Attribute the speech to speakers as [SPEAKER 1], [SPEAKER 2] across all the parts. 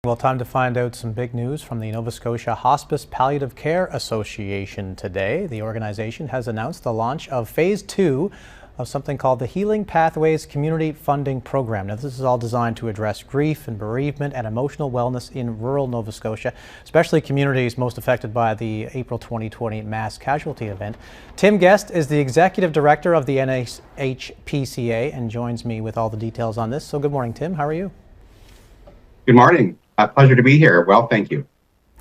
[SPEAKER 1] Well, time to find out some big news from the Nova Scotia Hospice Palliative Care Association today. The organization has announced the launch of Phase 2 of something called the Healing Pathways Community Funding Program. Now, this is all designed to address grief and bereavement and emotional wellness in rural Nova Scotia, especially communities most affected by the April 2020 mass casualty event. Tim Guest is the Executive Director of the NSHPCA and joins me with all the details on this. So good morning, Tim. How are you?
[SPEAKER 2] Good morning. A pleasure to be here. Well, thank you.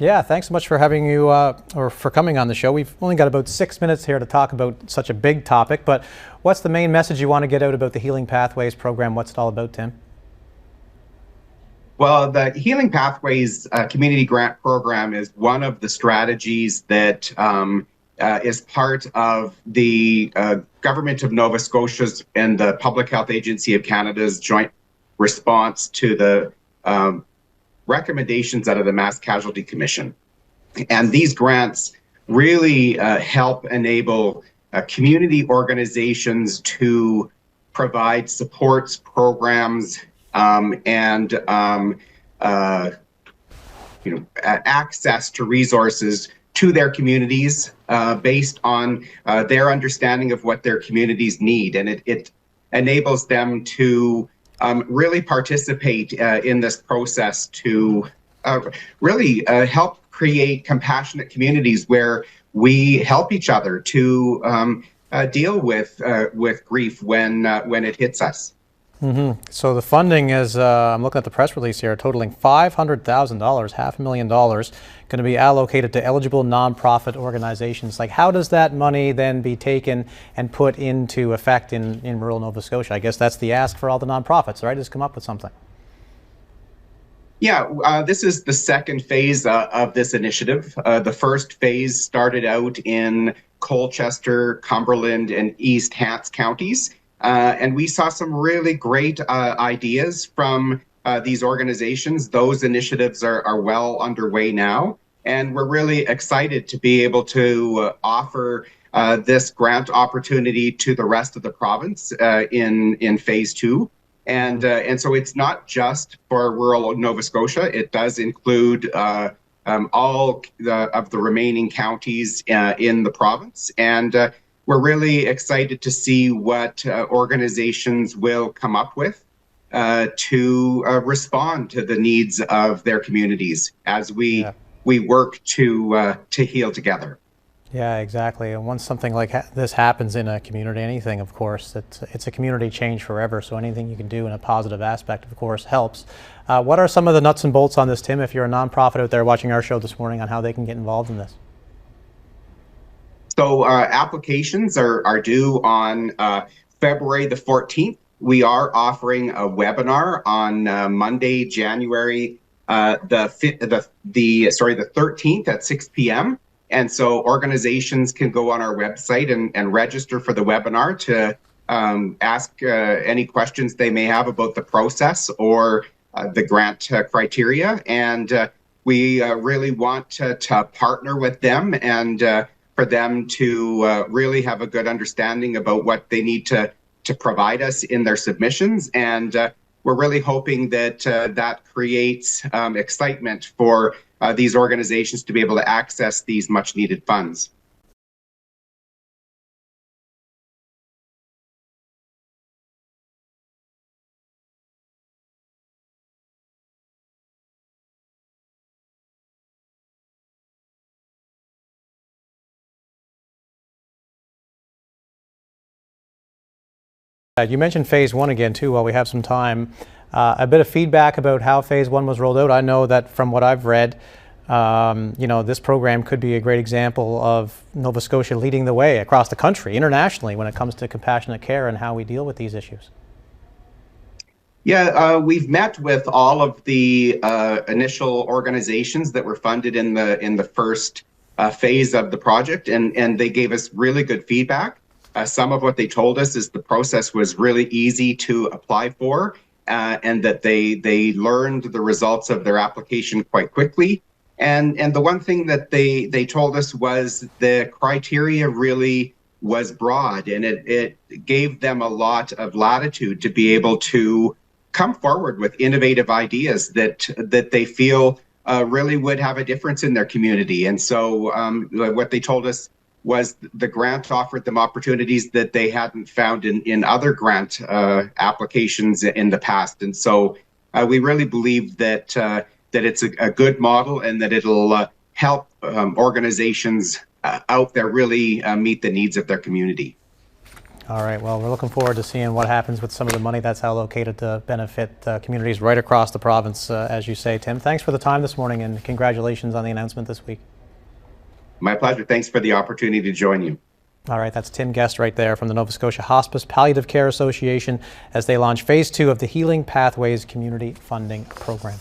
[SPEAKER 1] Yeah, thanks so much for having you or for coming on the show. We've only got about 6 minutes here to talk about such a big topic, but what's the main message you want to get out about the Healing Pathways program? What's it all about, Tim?
[SPEAKER 2] Well, the Healing Pathways Community Grant Program is one of the strategies that is part of the Government of Nova Scotia's and the Public Health Agency of Canada's joint response to the recommendations out of the Mass Casualty Commission. And these grants really help enable community organizations to provide supports, programs, and access to resources to their communities based on their understanding of what their communities need. And it enables them to really participate in this process to really help create compassionate communities where we help each other to deal with grief when it hits us.
[SPEAKER 1] Mm-hmm. So the funding is, I'm looking at the press release here, totaling $500,000, $500,000, going to be allocated to eligible nonprofit organizations. Like, how does that money then be taken and put into effect in rural Nova Scotia? I guess that's the ask for all the nonprofits, right? Just come up with something.
[SPEAKER 2] Yeah, this is the second phase of this initiative. The first phase started out in Colchester, Cumberland, and East Hants counties. And we saw some really great ideas from these organizations. Those initiatives are well underway now. And we're really excited to be able to offer this grant opportunity to the rest of the province in Phase 2. And so it's not just for rural Nova Scotia. It does include all of the remaining counties in the province. And we're really excited to see what organizations will come up with to respond to the needs of their communities as we work to heal together.
[SPEAKER 1] Yeah, exactly. And once something like this happens in a community, anything, of course, it's a community change forever. So anything you can do in a positive aspect, of course, helps. What are some of the nuts and bolts on this, Tim, if you're a nonprofit out there watching our show this morning, on how they can get involved in this?
[SPEAKER 2] So applications are due on February the 14th. We are offering a webinar on Monday, January the 13th at 6 p.m. And so organizations can go on our website and register for the webinar to ask any questions they may have about the process or the grant criteria. And we really want to partner with them and for them to really have a good understanding about what they need to provide us in their submissions. And we're really hoping that that creates excitement for these organizations to be able to access these much needed funds.
[SPEAKER 1] You mentioned Phase 1 again, too, while we have some time. A bit of feedback about how Phase 1 was rolled out. I know that from what I've read, this program could be a great example of Nova Scotia leading the way across the country, internationally, when it comes to compassionate care and how we deal with these issues.
[SPEAKER 2] Yeah, we've met with all of the initial organizations that were funded in the first phase of the project, and they gave us really good feedback. Some of what they told us is the process was really easy to apply for, and that they learned the results of their application quite quickly. And the one thing that they told us was the criteria really was broad, and it gave them a lot of latitude to be able to come forward with innovative ideas that they feel really would have a difference in their community. And so what they told us was the grant offered them opportunities that they hadn't found in other grant applications in the past. And so we really believe that that it's a good model and that it'll help organizations out there really meet the needs of their community.
[SPEAKER 1] All right, well, we're looking forward to seeing what happens with some of the money that's allocated to benefit communities right across the province, as you say, Tim. Thanks for the time this morning, and congratulations on the announcement this week.
[SPEAKER 2] My pleasure. Thanks for the opportunity to join you.
[SPEAKER 1] All right, that's Tim Guest right there from the Nova Scotia Hospice Palliative Care Association as they launch Phase 2 of the Healing Pathways Community Funding Program.